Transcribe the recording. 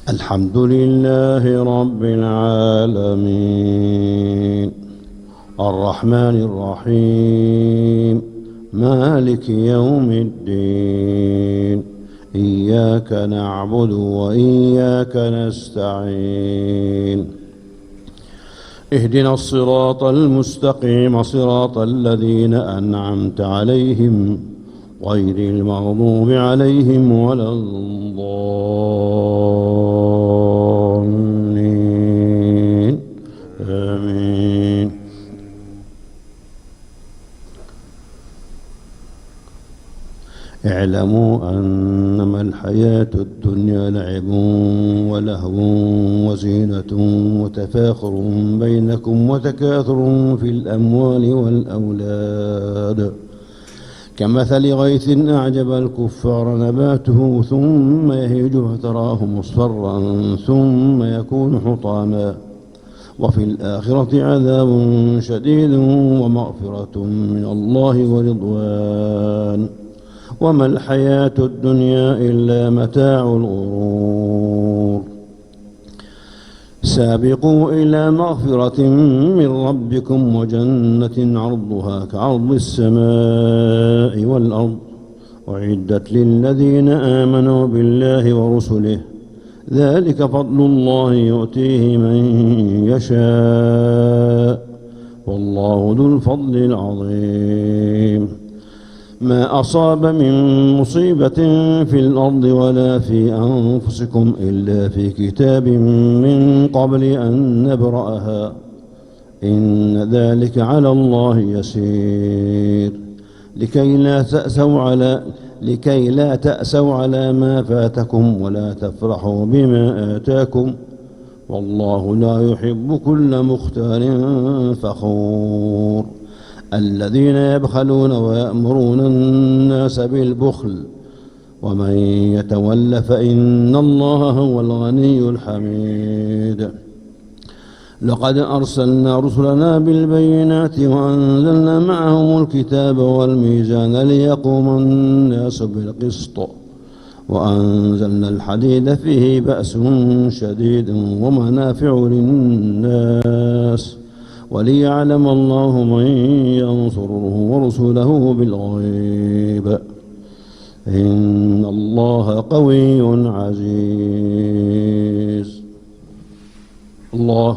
الحمد لله رب العالمين الرحمن الرحيم مالك يوم الدين إياك نعبد وإياك نستعين اهدنا الصراط المستقيم صراط الذين أنعمت عليهم غير المغضوب عليهم ولا الضالين آمين. اعلموا أنما الحياة الدنيا لعب ولهو وزينة وتفاخر بينكم وتكاثر في الأموال والأولاد كمثل غيث أعجب الكفار نباته ثم يهيج فتراه مصفرا ثم يكون حطاما وفي الآخرة عذاب شديد ومغفرة من الله ورضوان وما الحياة الدنيا إلا متاع الغرور. سابقوا إلى مغفرة من ربكم وجنة عرضها كعرض السماء والأرض أعدت للذين آمنوا بالله ورسله ذلك فضل الله يؤتيه من يشاء والله ذو الفضل العظيم. ما أصاب من مصيبة في الأرض ولا في أنفسكم إلا في كتاب من قبل أن نبرأها إن ذلك على الله يسير لكي لا تأسوا على ما فاتكم ولا تفرحوا بما آتاكم والله لا يحب كل مختال فخور. الذين يبخلون ويأمرون الناس بالبخل ومن يتول فإن الله هو الغني الحميد. لقد أرسلنا رسلنا بالبينات وأنزلنا معهم الكتاب والميزان ليقوم الناس بالقسط وأنزلنا الحديد فيه بأس شديد ومنافع للناس وليعلم الله من ينصره ورسله بالغيب إن الله قوي عزيز. الله